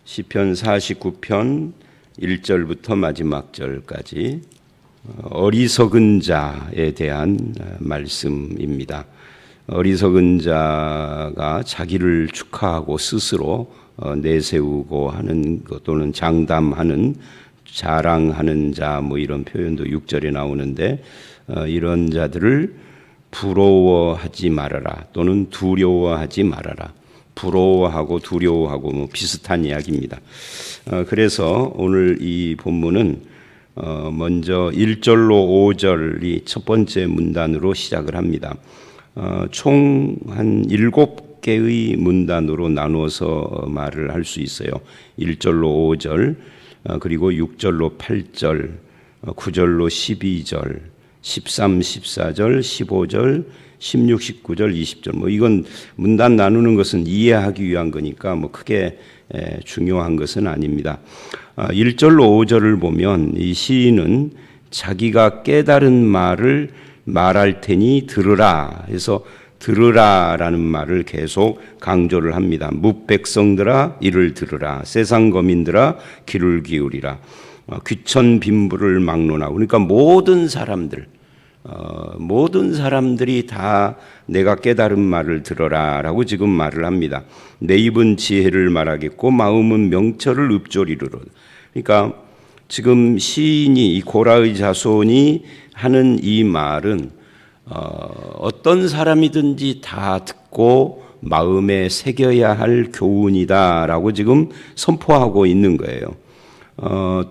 시편 49편 1절부터 마지막 절까지 어리석은 자에 대한 말씀입니다. 어리석은 자가 자기를 축하하고 스스로 내세우고 하는 것 또는 장담하는 자랑하는 자 이런 표현도 6절에 나오는데 이런 자들을 부러워하지 말아라 또는 두려워하지 말아라. 부러워하고 두려워하고 비슷한 이야기입니다. 그래서 오늘 이 본문은 먼저 1절로 5절이 첫 번째 문단으로 시작을 합니다. 총 한 7개의 문단으로 나누어서 말을 할 수 있어요. 1절로 5절, 그리고 6절로 8절, 9절로 12절, 13, 14절, 15절, 16, 19절, 20절. 이건 문단 나누는 것은 이해하기 위한 거니까 크게 중요한 것은 아닙니다. 1절로 5절을 보면 이 시인은 자기가 깨달은 말을 말할 테니 들으라 해서 들으라라는 말을 계속 강조를 합니다. 뭇백성들아 이를 들으라. 세상 거민들아 귀를 기울이라. 귀천 빈부를 막론하고, 그러니까 모든 사람들이 다 내가 깨달은 말을 들어라 라고 지금 말을 합니다. 내 입은 지혜를 말하겠고 마음은 명철을 읊조리르라. 그러니까 지금 시인이 이 고라의 자손이 하는 이 말은 어떤 사람이든지 다 듣고 마음에 새겨야 할 교훈이다라고 지금 선포하고 있는 거예요.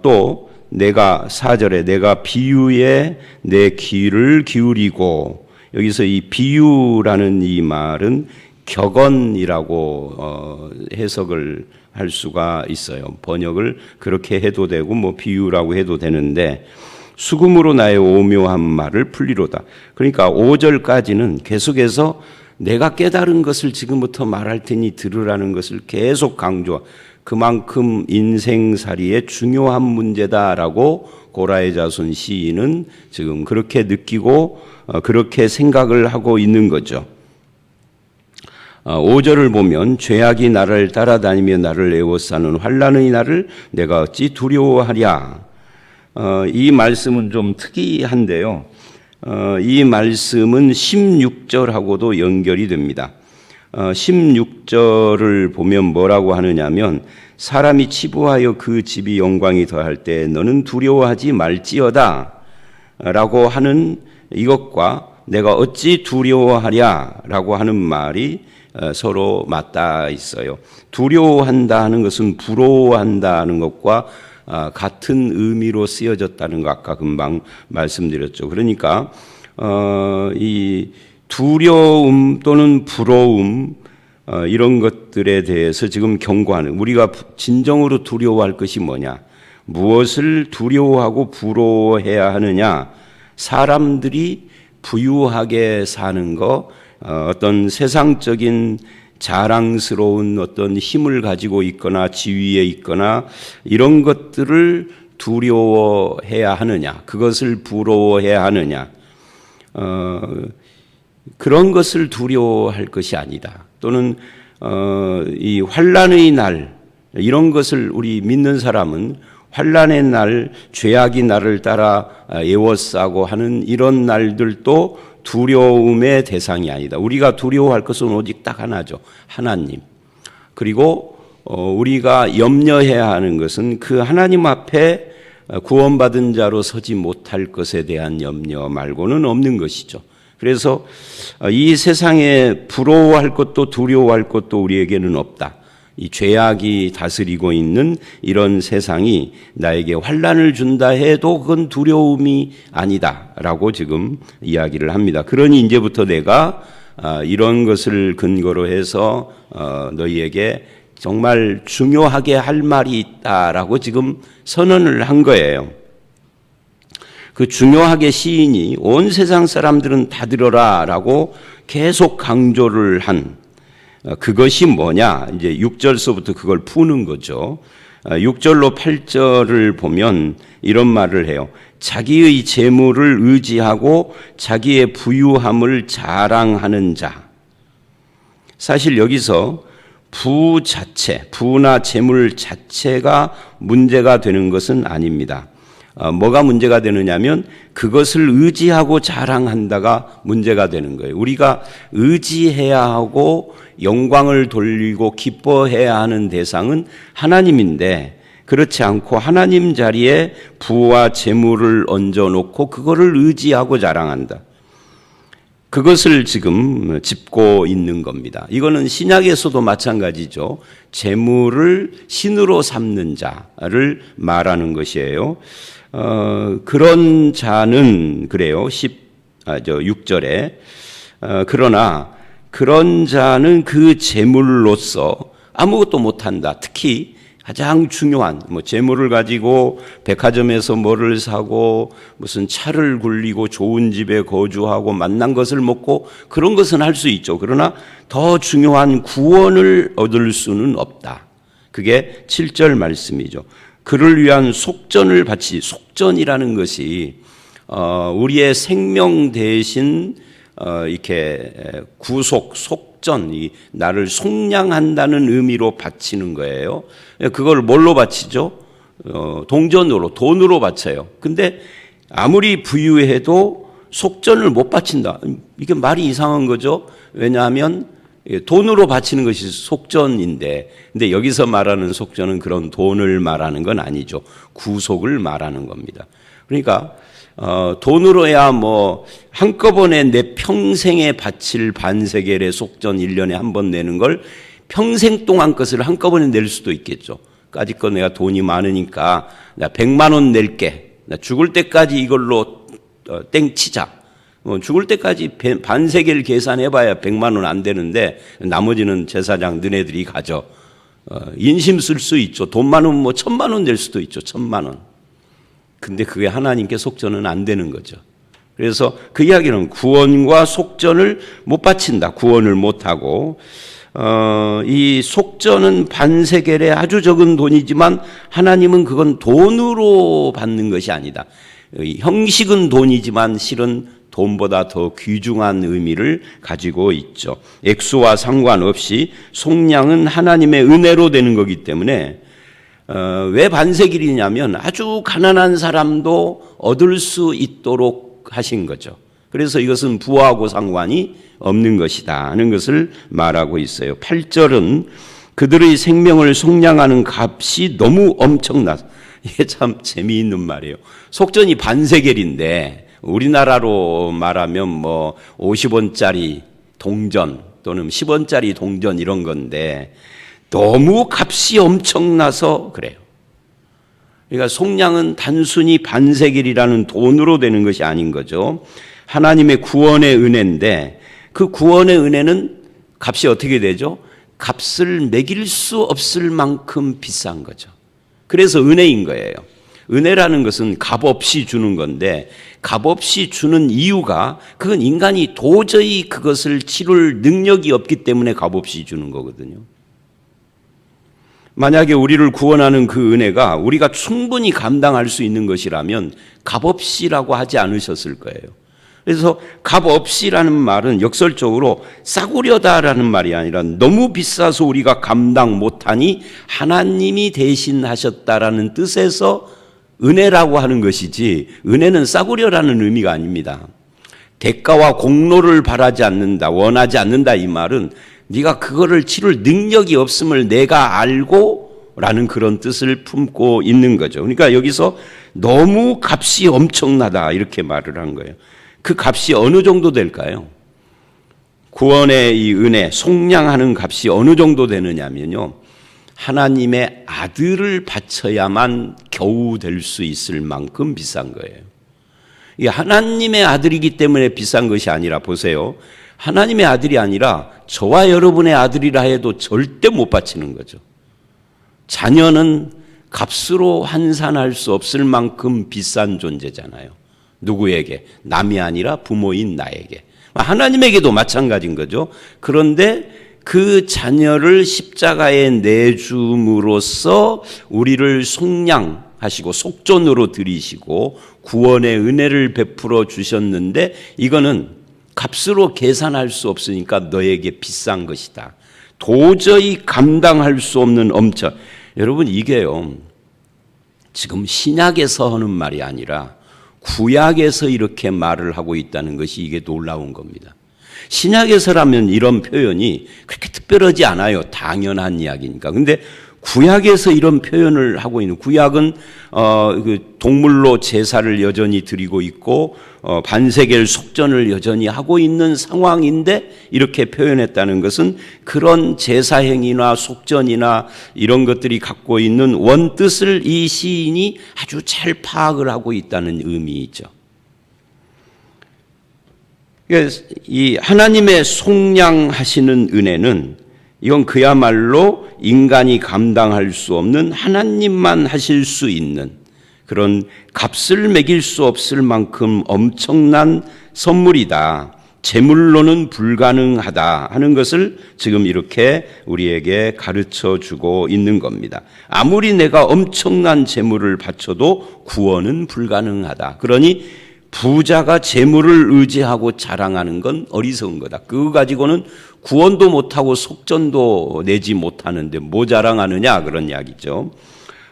또 내가 4절에 내가 비유에 내 귀를 기울이고, 여기서 이 비유라는 이 말은 격언이라고 해석을 할 수가 있어요. 번역을 그렇게 해도 되고 비유라고 해도 되는데, 수금으로 나의 오묘한 말을 풀리로다. 그러니까 5절까지는 계속해서 내가 깨달은 것을 지금부터 말할 테니 들으라는 것을 계속 강조하고, 그만큼 인생살이의 중요한 문제다라고 고라의 자손 시인은 지금 그렇게 느끼고 그렇게 생각을 하고 있는 거죠. 5절을 보면 죄악이 나를 따라다니며 나를 에워싸는 환난의 날을 내가 어찌 두려워하랴. 이 말씀은 좀 특이한데요. 이 말씀은 16절하고도 연결이 됩니다. 16절을 보면 뭐라고 하느냐면, 사람이 치부하여 그 집이 영광이 더할 때 너는 두려워하지 말지어다 라고 하는 이것과 내가 어찌 두려워하랴 라고 하는 말이 서로 맞닿아 있어요. 두려워한다 하는 것은 부러워한다 하는 것과 같은 의미로 쓰여졌다는 거 아까 금방 말씀드렸죠. 그러니까 이 두려움 또는 부러움 이런 것들에 대해서 지금 경고하는, 우리가 진정으로 두려워할 것이 뭐냐, 무엇을 두려워하고 부러워해야 하느냐, 사람들이 부유하게 사는 거, 어떤 세상적인 자랑스러운 어떤 힘을 가지고 있거나 지위에 있거나 이런 것들을 두려워해야 하느냐, 그것을 부러워해야 하느냐, 그런 것을 두려워할 것이 아니다. 또는 이 환난의 날, 이런 것을 우리 믿는 사람은 환난의 날, 죄악이 나를 따라 에워싸고 하는 이런 날들도 두려움의 대상이 아니다. 우리가 두려워할 것은 오직 딱 하나죠. 하나님. 그리고 우리가 염려해야 하는 것은 그 하나님 앞에 구원받은 자로 서지 못할 것에 대한 염려 말고는 없는 것이죠. 그래서 이 세상에 부러워할 것도 두려워할 것도 우리에게는 없다. 이 죄악이 다스리고 있는 이런 세상이 나에게 환난을 준다 해도 그건 두려움이 아니다라고 지금 이야기를 합니다. 그러니 이제부터 내가 이런 것을 근거로 해서 너희에게 정말 중요하게 할 말이 있다라고 지금 선언을 한 거예요. 그 중요하게 시인이 온 세상 사람들은 다 들어라 라고 계속 강조를 한 그것이 뭐냐, 이제 6절서부터 그걸 푸는 거죠. 6절로 8절을 보면 이런 말을 해요. 자기의 재물을 의지하고 자기의 부유함을 자랑하는 자. 사실 여기서 부 자체, 부나 재물 자체가 문제가 되는 것은 아닙니다. 뭐가 문제가 되느냐면 그것을 의지하고 자랑한다가 문제가 되는 거예요. 우리가 의지해야 하고 영광을 돌리고 기뻐해야 하는 대상은 하나님인데 그렇지 않고 하나님 자리에 부와 재물을 얹어놓고 그거를 의지하고 자랑한다. 그것을 지금 짚고 있는 겁니다. 이거는 신약에서도 마찬가지죠. 재물을 신으로 삼는 자를 말하는 것이에요. 그런 자는 그래요. 6절에 그러나 그런 자는 그 재물로서 아무것도 못한다. 특히 가장 중요한 재물을 가지고 백화점에서 뭐를 사고 무슨 차를 굴리고 좋은 집에 거주하고 맛난 것을 먹고 그런 것은 할 수 있죠. 그러나 더 중요한 구원을 얻을 수는 없다. 그게 7절 말씀이죠. 그를 위한 속전을 바치, 속전이라는 것이 우리의 생명 대신 이렇게 구속, 속전, 나를 속량한다는 의미로 바치는 거예요. 그걸 뭘로 바치죠? 동전으로, 돈으로 바쳐요. 근데 아무리 부유해도 속전을 못 바친다. 이게 말이 이상한 거죠. 왜냐하면 돈으로 바치는 것이 속전인데, 근데 여기서 말하는 속전은 그런 돈을 말하는 건 아니죠. 구속을 말하는 겁니다. 그러니까 돈으로야 한꺼번에 내 평생에 바칠 반세겔의 속전 1년에 한 번 내는 걸 평생 동안 것을 한꺼번에 낼 수도 있겠죠. 까짓거 내가 돈이 많으니까 나 100만 원 낼게. 나 죽을 때까지 이걸로 땡치자. 죽을 때까지 반세겔 계산해봐야 100만 원 안 되는데 나머지는 제사장 너네들이 가져. 인심 쓸 수 있죠. 돈 많으면 1000만 원 낼 수도 있죠. 1000만 원. 근데 그게 하나님께 속전은 안 되는 거죠. 그래서 그 이야기는 구원과 속전을 못 바친다. 구원을 못하고 이 속전은 반세겔의 아주 적은 돈이지만 하나님은 그건 돈으로 받는 것이 아니다. 형식은 돈이지만 실은 돈보다 더 귀중한 의미를 가지고 있죠. 액수와 상관없이 속량은 하나님의 은혜로 되는 거기 때문에 왜 반세겔이냐면 아주 가난한 사람도 얻을 수 있도록 하신 거죠. 그래서 이것은 부하고 상관이 없는 것이다 하는 것을 말하고 있어요. 8절은 그들의 생명을 속량하는 값이 너무 엄청나서 이게 참 재미있는 말이에요. 속전이 반세겔인데 우리나라로 말하면 50원짜리 동전 또는 10원짜리 동전 이런 건데 너무 값이 엄청나서 그래요. 그러니까 속량은 단순히 반세겔이라는 돈으로 되는 것이 아닌 거죠. 하나님의 구원의 은혜인데 그 구원의 은혜는 값이 어떻게 되죠? 값을 매길 수 없을 만큼 비싼 거죠. 그래서 은혜인 거예요. 은혜라는 것은 값없이 주는 건데 값없이 주는 이유가 그건 인간이 도저히 그것을 치룰 능력이 없기 때문에 값없이 주는 거거든요. 만약에 우리를 구원하는 그 은혜가 우리가 충분히 감당할 수 있는 것이라면 값없이라고 하지 않으셨을 거예요. 그래서 값없이라는 말은 역설적으로 싸구려다라는 말이 아니라 너무 비싸서 우리가 감당 못하니 하나님이 대신하셨다라는 뜻에서 은혜라고 하는 것이지 은혜는 싸구려라는 의미가 아닙니다. 대가와 공로를 바라지 않는다, 원하지 않는다 이 말은 네가 그거를 치룰 능력이 없음을 내가 알고 라는 그런 뜻을 품고 있는 거죠. 그러니까 여기서 너무 값이 엄청나다 이렇게 말을 한 거예요. 그 값이 어느 정도 될까요? 구원의 이 은혜, 속량하는 값이 어느 정도 되느냐면요. 하나님의 아들을 바쳐야만 겨우 될 수 있을 만큼 비싼 거예요. 이게 하나님의 아들이기 때문에 비싼 것이 아니라 보세요. 하나님의 아들이 아니라 저와 여러분의 아들이라 해도 절대 못 바치는 거죠. 자녀는 값으로 환산할 수 없을 만큼 비싼 존재잖아요. 누구에게? 남이 아니라 부모인 나에게. 하나님에게도 마찬가지인 거죠. 그런데 그 자녀를 십자가에 내줌으로써 우리를 속량하시고 속전으로 들이시고 구원의 은혜를 베풀어 주셨는데 이거는 값으로 계산할 수 없으니까 너에게 비싼 것이다. 도저히 감당할 수 없는 엄청. 여러분, 이게요, 지금 신약에서 하는 말이 아니라 구약에서 이렇게 말을 하고 있다는 것이 이게 놀라운 겁니다. 신약에서라면 이런 표현이 그렇게 특별하지 않아요. 당연한 이야기니까. 근데 구약에서 이런 표현을 하고 있는, 구약은 그 동물로 제사를 여전히 드리고 있고 반세겔 속전을 여전히 하고 있는 상황인데 이렇게 표현했다는 것은 그런 제사 행위나 속전이나 이런 것들이 갖고 있는 원뜻을 이 시인이 아주 잘 파악을 하고 있다는 의미이죠. 이 하나님의 속량하시는 은혜는 이건 그야말로 인간이 감당할 수 없는, 하나님만 하실 수 있는 그런 값을 매길 수 없을 만큼 엄청난 선물이다. 재물로는 불가능하다 하는 것을 지금 이렇게 우리에게 가르쳐 주고 있는 겁니다. 아무리 내가 엄청난 재물을 바쳐도 구원은 불가능하다. 그러니 부자가 재물을 의지하고 자랑하는 건 어리석은 거다. 그거 가지고는 구원도 못하고 속전도 내지 못하는데 뭐 자랑하느냐, 그런 이야기죠.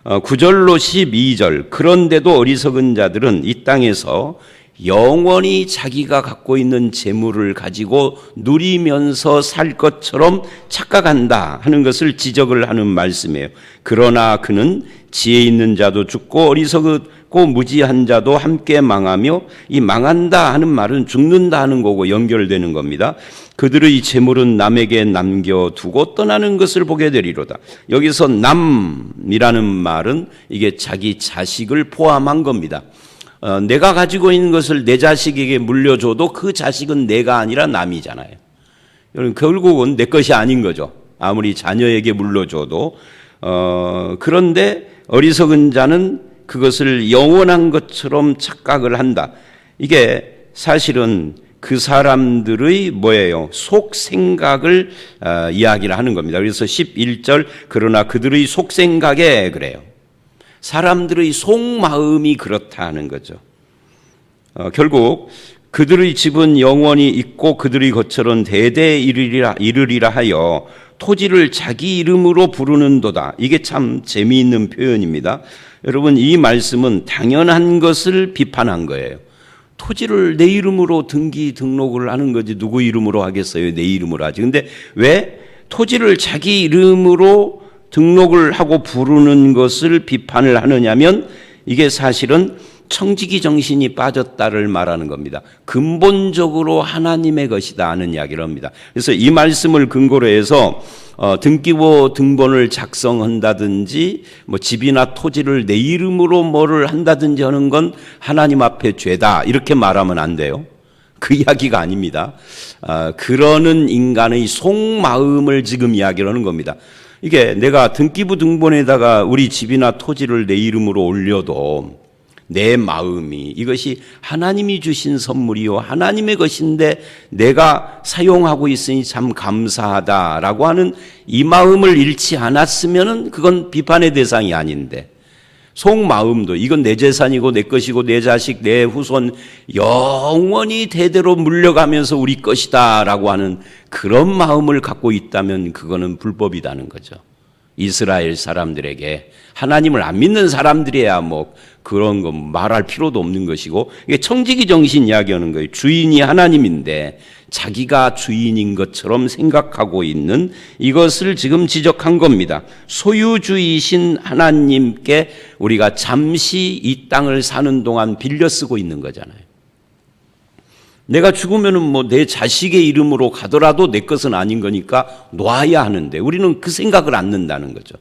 9절로 12절, 그런데도 어리석은 자들은 이 땅에서 영원히 자기가 갖고 있는 재물을 가지고 누리면서 살 것처럼 착각한다 하는 것을 지적을 하는 말씀이에요. 그러나 그는 지혜 있는 자도 죽고 어리석고 무지한 자도 함께 망하며, 이 망한다 하는 말은 죽는다 하는 거고 연결되는 겁니다. 그들의 재물은 남에게 남겨두고 떠나는 것을 보게 되리로다. 여기서 남이라는 말은 이게 자기 자식을 포함한 겁니다. 내가 가지고 있는 것을 내 자식에게 물려줘도 그 자식은 내가 아니라 남이잖아요. 결국은 내 것이 아닌 거죠. 아무리 자녀에게 물려줘도. 그런데 어리석은 자는 그것을 영원한 것처럼 착각을 한다. 이게 사실은 그 사람들의 뭐예요? 속생각을 이야기를 하는 겁니다. 그래서 11절, 그러나 그들의 속생각에 그래요. 사람들의 속마음이 그렇다 하는 거죠. 결국 그들의 집은 영원히 있고 그들의 거처는 대대 이르리라 하여 토지를 자기 이름으로 부르는도다. 이게 참 재미있는 표현입니다. 여러분, 이 말씀은 당연한 것을 비판한 거예요. 토지를 내 이름으로 등록을 하는 거지 누구 이름으로 하겠어요? 내 이름으로 하지. 근데 왜 토지를 자기 이름으로 등록을 하고 부르는 것을 비판을 하느냐면, 이게 사실은 청지기 정신이 빠졌다를 말하는 겁니다. 근본적으로 하나님의 것이다 하는 이야기를 합니다. 그래서 이 말씀을 근거로 해서 등기부 등본을 작성한다든지 뭐 집이나 토지를 내 이름으로 뭐를 한다든지 하는 건 하나님 앞에 죄다 이렇게 말하면 안 돼요. 그 이야기가 아닙니다. 그러는 인간의 속마음을 지금 이야기를 하는 겁니다. 이게 내가 등기부 등본에다가 우리 집이나 토지를 내 이름으로 올려도 내 마음이 이것이 하나님이 주신 선물이요 하나님의 것인데 내가 사용하고 있으니 참 감사하다라고 하는 이 마음을 잃지 않았으면은 그건 비판의 대상이 아닌데, 속마음도 이건 내 재산이고 내 것이고 내 자식 내 후손 영원히 대대로 물려가면서 우리 것이다 라고 하는 그런 마음을 갖고 있다면 그거는 불법이라는 거죠. 이스라엘 사람들에게, 하나님을 안 믿는 사람들이야 뭐 그런 거 말할 필요도 없는 것이고, 이게 청지기 정신 이야기하는 거예요. 주인이 하나님인데 자기가 주인인 것처럼 생각하고 있는 이것을 지금 지적한 겁니다. 소유주이신 하나님께 우리가 잠시 이 땅을 사는 동안 빌려 쓰고 있는 거잖아요. 내가 죽으면은 뭐 내 자식의 이름으로 가더라도 내 것은 아닌 거니까 놔야 하는데 우리는 그 생각을 않는다는 거죠.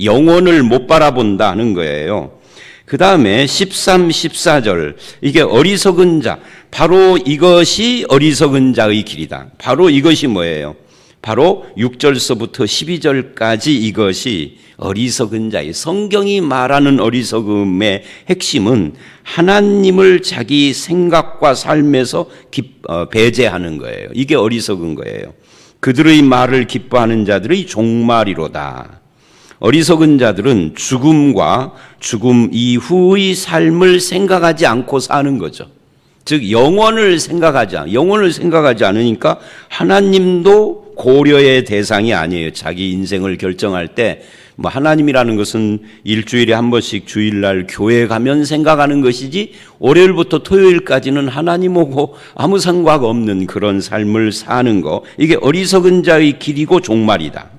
영혼을 못 바라본다 하는 거예요. 그 다음에 13, 14절, 이게 어리석은 자, 바로 이것이 어리석은 자의 길이다. 바로 이것이 뭐예요? 바로 6절서부터 12절까지 이것이 어리석은 자의, 성경이 말하는 어리석음의 핵심은 하나님을 자기 생각과 삶에서 배제하는 거예요. 이게 어리석은 거예요. 그들의 말을 기뻐하는 자들의 종말이로다. 어리석은 자들은 죽음과 죽음 이후의 삶을 생각하지 않고 사는 거죠. 즉 영원을 생각하지 않으니까 하나님도 고려의 대상이 아니에요. 자기 인생을 결정할 때 뭐 하나님이라는 것은 일주일에 한 번씩 주일날 교회 가면 생각하는 것이지 월요일부터 토요일까지는 하나님하고 아무 상관 없는 그런 삶을 사는 거, 이게 어리석은 자의 길이고 종말이다.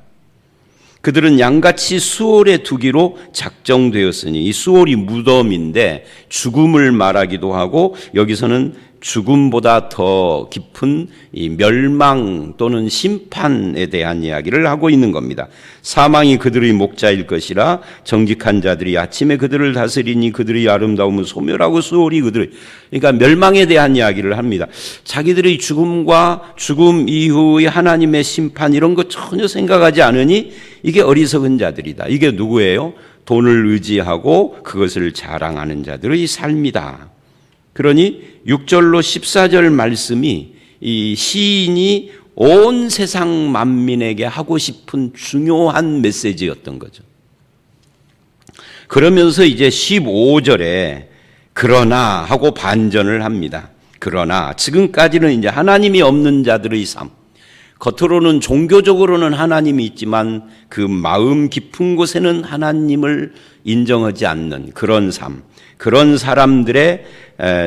그들은 양같이 수월에 두기로 작정되었으니, 이 수월이 무덤인데 죽음을 말하기도 하고, 여기서는 죽음보다 더 깊은 이 멸망 또는 심판에 대한 이야기를 하고 있는 겁니다. 사망이 그들의 목자일 것이라 정직한 자들이 아침에 그들을 다스리니 그들의 아름다움은 소멸하고 수월이 그들의, 그러니까 멸망에 대한 이야기를 합니다. 자기들의 죽음과 죽음 이후의 하나님의 심판 이런 거 전혀 생각하지 않으니 이게 어리석은 자들이다. 이게 누구예요? 돈을 의지하고 그것을 자랑하는 자들의 삶이다. 그러니 6절로 14절 말씀이 이 시인이 온 세상 만민에게 하고 싶은 중요한 메시지였던 거죠. 그러면서 이제 15절에 그러나 하고 반전을 합니다. 그러나 지금까지는 이제 하나님이 없는 자들의 삶, 겉으로는 종교적으로는 하나님이 있지만 그 마음 깊은 곳에는 하나님을 인정하지 않는 그런 삶, 그런 사람들의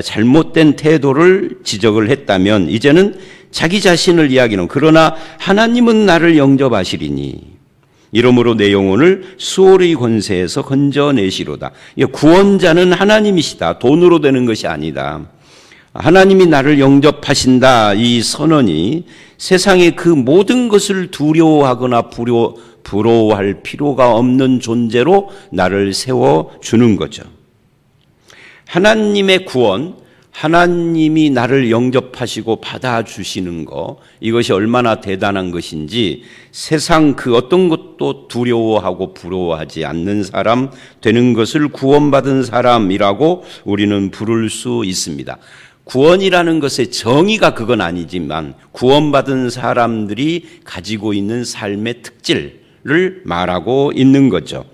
잘못된 태도를 지적을 했다면, 이제는 자기 자신을 이야기하는, 그러나 하나님은 나를 영접하시리니 이러므로 내 영혼을 수월의 권세에서 건져내시로다. 구원자는 하나님이시다. 돈으로 되는 것이 아니다. 하나님이 나를 영접하신다. 이 선언이 세상의 그 모든 것을 두려워하거나 부러워할 필요가 없는 존재로 나를 세워주는 거죠. 하나님의 구원, 하나님이 나를 영접하시고 받아주시는 거, 이것이 얼마나 대단한 것인지 세상 그 어떤 것도 두려워하고 부러워하지 않는 사람 되는 것을 구원받은 사람이라고 우리는 부를 수 있습니다. 구원이라는 것의 정의가 그건 아니지만 구원받은 사람들이 가지고 있는 삶의 특질을 말하고 있는 거죠.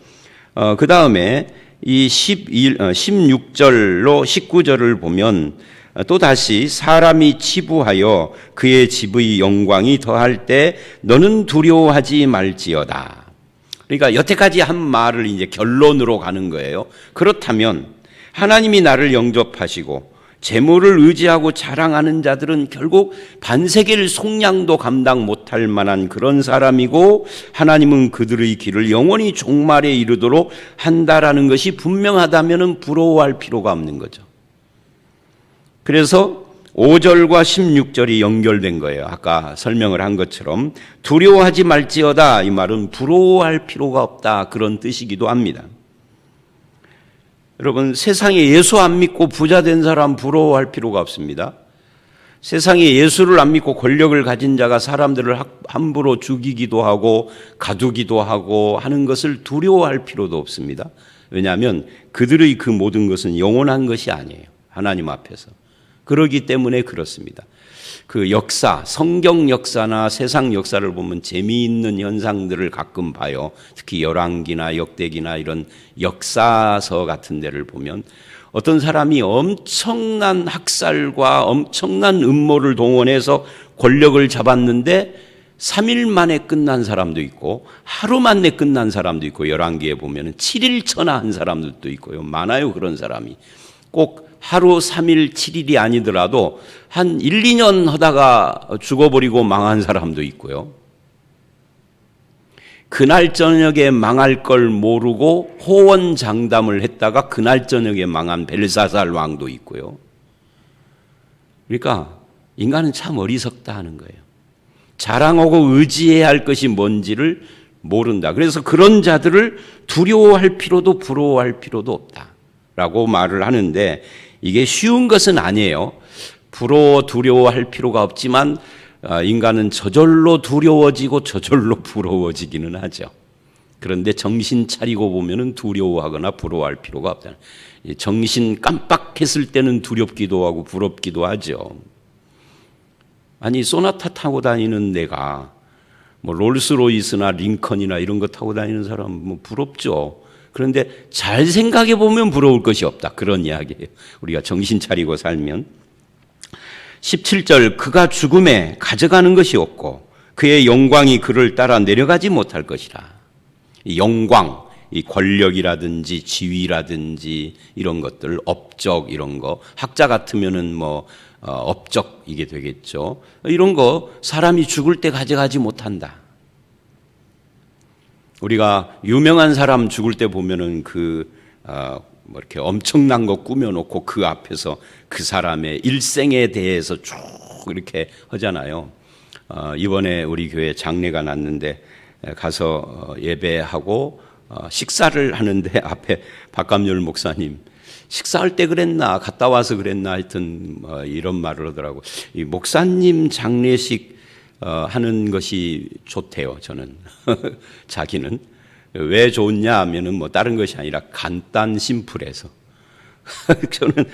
그 다음에 이 16절로 19절을 보면 또다시 사람이 치부하여 그의 집의 영광이 더할 때 너는 두려워하지 말지어다. 그러니까 여태까지 한 말을 이제 결론으로 가는 거예요. 그렇다면 하나님이 나를 영접하시고 재물을 의지하고 자랑하는 자들은 결국 반세계를 속량도 감당 못할 만한 그런 사람이고, 하나님은 그들의 길을 영원히 종말에 이르도록 한다라는 것이 분명하다면 부러워할 필요가 없는 거죠. 그래서 5절과 16절이 연결된 거예요. 아까 설명을 한 것처럼 두려워하지 말지어다, 이 말은 부러워할 필요가 없다, 그런 뜻이기도 합니다. 여러분, 세상에 예수 안 믿고 부자 된 사람 부러워할 필요가 없습니다. 세상에 예수를 안 믿고 권력을 가진 자가 사람들을 함부로 죽이기도 하고 가두기도 하고 하는 것을 두려워할 필요도 없습니다. 왜냐하면 그들의 그 모든 것은 영원한 것이 아니에요. 하나님 앞에서. 그러기 때문에 그렇습니다. 그 역사, 성경 역사나 세상 역사를 보면 재미있는 현상들을 가끔 봐요. 특히 열왕기나 역대기나 이런 역사서 같은 데를 보면 어떤 사람이 엄청난 학살과 엄청난 음모를 동원해서 권력을 잡았는데 3일 만에 끝난 사람도 있고 하루 만에 끝난 사람도 있고, 열왕기에 보면 7일 천하한 사람들도 있고요. 많아요, 그런 사람이. 꼭 하루 3일 7일이 아니더라도 한 1, 2년 하다가 죽어버리고 망한 사람도 있고요. 그날 저녁에 망할 걸 모르고 호언장담을 했다가 그날 저녁에 망한 벨사살 왕도 있고요. 그러니까 인간은 참 어리석다 하는 거예요. 자랑하고 의지해야 할 것이 뭔지를 모른다. 그래서 그런 자들을 두려워할 필요도 부러워할 필요도 없다라고 말을 하는데, 이게 쉬운 것은 아니에요. 두려워할 필요가 없지만 인간은 저절로 두려워지고 저절로 부러워지기는 하죠. 그런데 정신 차리고 보면은 두려워하거나 부러워할 필요가 없다. 정신 깜빡했을 때는 두렵기도 하고 부럽기도 하죠. 아니, 소나타 타고 다니는 내가 뭐 롤스로이스나 링컨이나 이런 거 타고 다니는 사람 뭐 부럽죠. 그런데 잘 생각해 보면 부러울 것이 없다, 그런 이야기예요. 우리가 정신 차리고 살면. 17절, 그가 죽음에 가져가는 것이 없고 그의 영광이 그를 따라 내려가지 못할 것이라. 이 영광, 이 권력이라든지 지위라든지 이런 것들, 업적 이런 거, 학자 같으면은 뭐 업적 이게 되겠죠. 이런 거 사람이 죽을 때 가져가지 못한다. 우리가 유명한 사람 죽을 때 보면은 뭐 이렇게 엄청난 거 꾸며놓고 그 앞에서 그 사람의 일생에 대해서 쭉 이렇게 하잖아요. 이번에 우리 교회 장례가 났는데 가서 예배하고 식사를 하는데 앞에 박감열 목사님, 식사할 때 그랬나 갔다 와서 그랬나 하여튼 이런 말을 하더라고. 이 목사님 장례식 하는 것이 좋대요. 저는 자기는 왜 좋냐 하면은 뭐 다른 것이 아니라 간단 심플해서 저는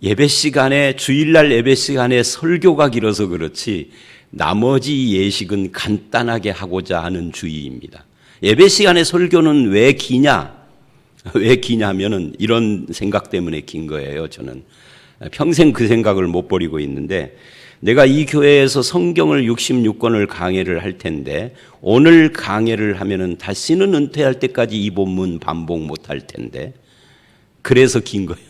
예배 시간에 주일날 예배 시간에 설교가 길어서 그렇지 나머지 예식은 간단하게 하고자 하는 주의입니다. 예배 시간에 설교는 왜 기냐? 왜 기냐면은 이런 생각 때문에 긴 거예요. 저는 평생 그 생각을 못 버리고 있는데 내가 이 교회에서 성경을 66권을 강해를 할 텐데 오늘 강해를 하면은 다시는 은퇴할 때까지 이 본문 반복 못 할 텐데 그래서 긴 거예요.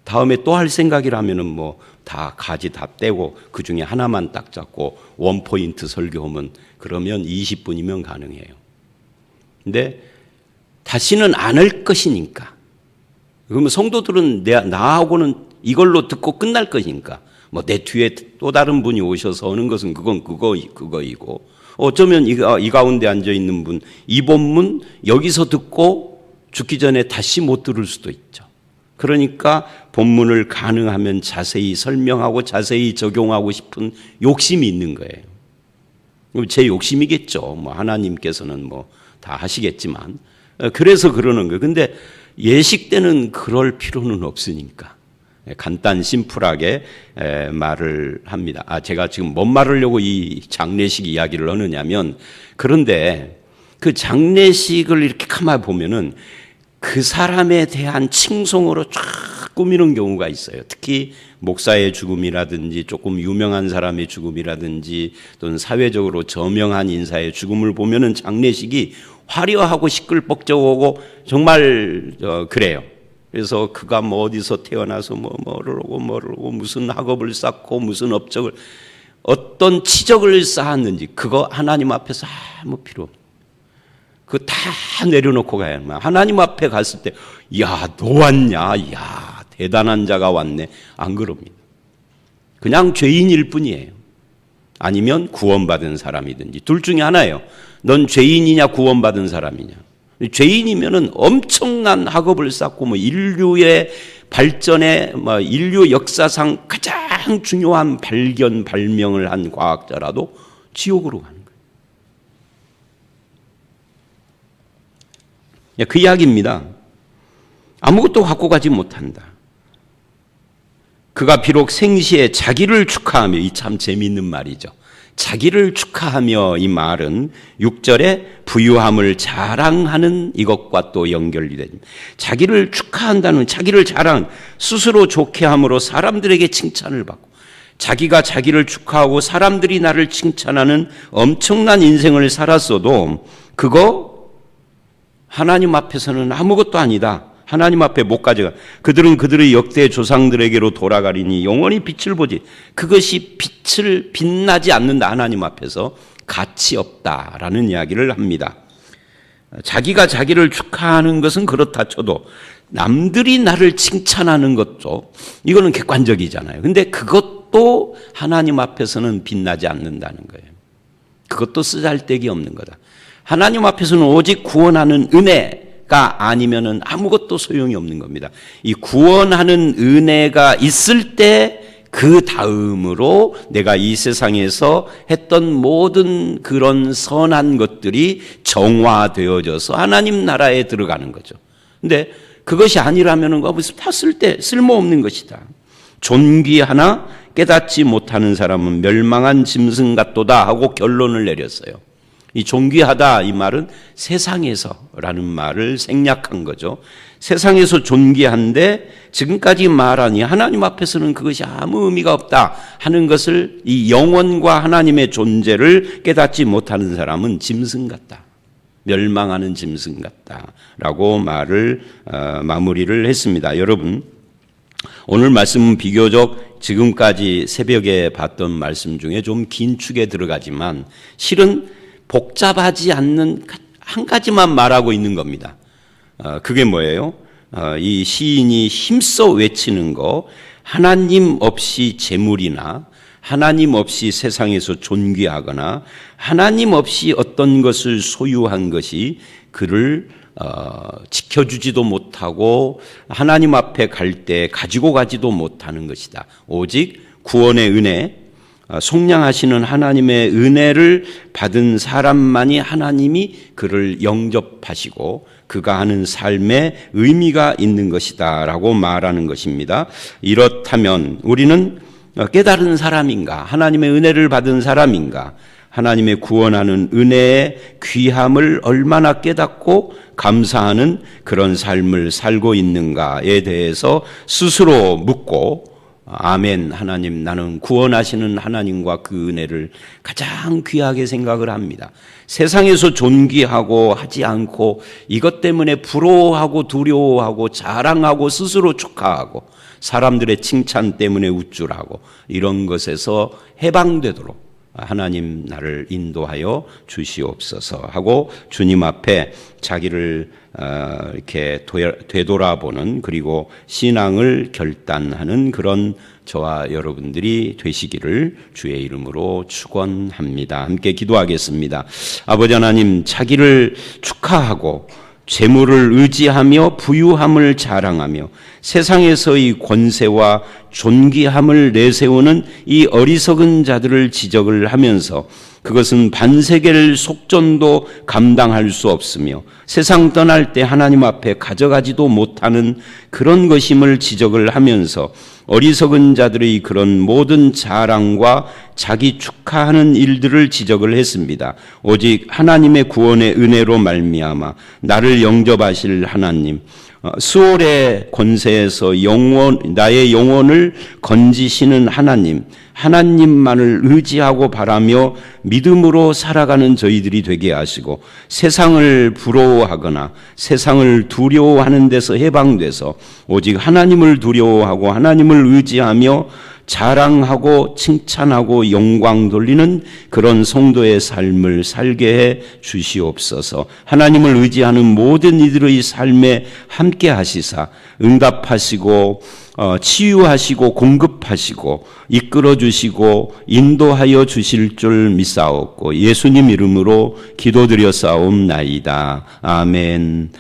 다음에 또 할 생각이라면은 뭐 다 가지 다 떼고 그 중에 하나만 딱 잡고 원포인트 설교하면 그러면 20분이면 가능해요. 근데 다시는 안 할 것이니까. 그러면 성도들은 나하고는 이걸로 듣고 끝날 것이니까. 뭐 내 뒤에 또 다른 분이 오셔서 하는 것은 그건 그거이고 어쩌면 이 가운데 앉아 있는 분 이 본문 여기서 듣고 죽기 전에 다시 못 들을 수도 있죠. 그러니까 본문을 가능하면 자세히 설명하고 자세히 적용하고 싶은 욕심이 있는 거예요. 제 욕심이겠죠. 뭐 하나님께서는 뭐 다 하시겠지만 그래서 그러는 거예요. 근데 예식 때는 그럴 필요는 없으니까 간단 심플하게 말을 합니다. 제가 지금 뭔 말하려고 이 장례식 이야기를 하느냐면 그런데 그 장례식을 이렇게 가만히 보면은 그 사람에 대한 칭송으로 쫙 꾸미는 경우가 있어요. 특히 목사의 죽음이라든지 조금 유명한 사람의 죽음이라든지 또는 사회적으로 저명한 인사의 죽음을 보면은 장례식이 화려하고 시끌벅적하고 정말 그래요. 그래서 그가 뭐 어디서 태어나서 뭐를 하고 무슨 학업을 쌓고 무슨 업적을 어떤 치적을 쌓았는지 그거 하나님 앞에서 아무 필요 없어요. 그거 다 내려놓고 가야 합니다. 하나님 앞에 갔을 때, 야, 너 왔냐? 야, 대단한 자가 왔네. 안 그럽니다. 그냥 죄인일 뿐이에요. 아니면 구원받은 사람이든지. 둘 중에 하나예요. 넌 죄인이냐, 구원받은 사람이냐. 죄인이면은 엄청난 학업을 쌓고 뭐 인류의 발전에 뭐 인류 역사상 가장 중요한 발명을 한 과학자라도 지옥으로 가는 거예요. 그 이야기입니다. 아무것도 갖고 가지 못한다. 그가 비록 생시에 자기를 축하하며, 이 참 재미있는 말이죠. 자기를 축하하며 이 말은 6절에 부유함을 자랑하는 이것과 또 연결이 됩니다. 자기를 축하한다는, 자기를 자랑, 스스로 좋게 함으로 사람들에게 칭찬을 받고 자기가 자기를 축하하고 사람들이 나를 칭찬하는 엄청난 인생을 살았어도 그거 하나님 앞에서는 아무것도 아니다. 하나님 앞에 못 가져가. 그들은 그들의 역대 조상들에게로 돌아가리니 영원히 빛을 보지. 그것이 빛나지 않는다. 하나님 앞에서 가치 없다라는 이야기를 합니다. 자기가 자기를 축하하는 것은 그렇다 쳐도 남들이 나를 칭찬하는 것도 이거는 객관적이잖아요. 근데 그것도 하나님 앞에서는 빛나지 않는다는 거예요. 그것도 쓰잘데기 없는 거다. 하나님 앞에서는 오직 구원하는 은혜가 아니면은 아무것도 소용이 없는 겁니다. 이 구원하는 은혜가 있을 때 그 다음으로 내가 이 세상에서 했던 모든 그런 선한 것들이 정화되어져서 하나님 나라에 들어가는 거죠. 근데 그것이 아니라면은 다 쓸모없는 것이다. 존귀하나 깨닫지 못하는 사람은 멸망한 짐승 같도다 하고 결론을 내렸어요. 이 존귀하다 이 말은 세상에서라는 말을 생략한 거죠. 세상에서 존귀한데 지금까지 말하니 하나님 앞에서는 그것이 아무 의미가 없다 하는 것을, 이 영원과 하나님의 존재를 깨닫지 못하는 사람은 짐승 같다, 멸망하는 짐승 같다라고 마무리를 했습니다. 여러분, 오늘 말씀은 비교적 지금까지 새벽에 봤던 말씀 중에 좀 긴 축에 들어가지만 실은 복잡하지 않는 한 가지만 말하고 있는 겁니다. 그게 뭐예요? 이 시인이 힘써 외치는 거, 하나님 없이 재물이나 하나님 없이 세상에서 존귀하거나 하나님 없이 어떤 것을 소유한 것이 그를 지켜주지도 못하고 하나님 앞에 갈 때 가지고 가지도 못하는 것이다. 오직 구원의 은혜, 속량하시는 하나님의 은혜를 받은 사람만이 하나님이 그를 영접하시고 그가 하는 삶에 의미가 있는 것이다 라고 말하는 것입니다. 이렇다면 우리는 깨달은 사람인가? 하나님의 은혜를 받은 사람인가? 하나님의 구원하는 은혜의 귀함을 얼마나 깨닫고 감사하는 그런 삶을 살고 있는가에 대해서 스스로 묻고, 아멘, 하나님, 나는 구원하시는 하나님과 그 은혜를 가장 귀하게 생각을 합니다. 세상에서 존귀하고 하지 않고 이것 때문에 부러워하고 두려워하고 자랑하고 스스로 축하하고 사람들의 칭찬 때문에 우쭐하고 이런 것에서 해방되도록 하나님 나를 인도하여 주시옵소서 하고 주님 앞에 자기를 이렇게 되돌아보는, 그리고 신앙을 결단하는 그런 저와 여러분들이 되시기를 주의 이름으로 축원합니다. 함께 기도하겠습니다. 아버지 하나님, 자기를 축하하고 재물을 의지하며 부유함을 자랑하며 세상에서의 권세와 존귀함을 내세우는 이 어리석은 자들을 지적을 하면서 그것은 반세계를 속전도 감당할 수 없으며 세상 떠날 때 하나님 앞에 가져가지도 못하는 그런 것임을 지적을 하면서 어리석은 자들의 그런 모든 자랑과 자기 축하하는 일들을 지적을 했습니다. 오직 하나님의 구원의 은혜로 말미암아 나를 영접하실 하나님, 수월의 권세에서 나의 영혼을 건지시는 하나님만을 의지하고 바라며 믿음으로 살아가는 저희들이 되게 하시고, 세상을 부러워하거나 세상을 두려워하는 데서 해방돼서 오직 하나님을 두려워하고 하나님을 의지하며 자랑하고 칭찬하고 영광 돌리는 그런 성도의 삶을 살게 해 주시옵소서. 하나님을 의지하는 모든 이들의 삶에 함께 하시사 응답하시고 치유하시고 공급하시고 이끌어 주시고 인도하여 주실 줄 믿사옵고 예수님 이름으로 기도드려 싸움나이다. 아멘.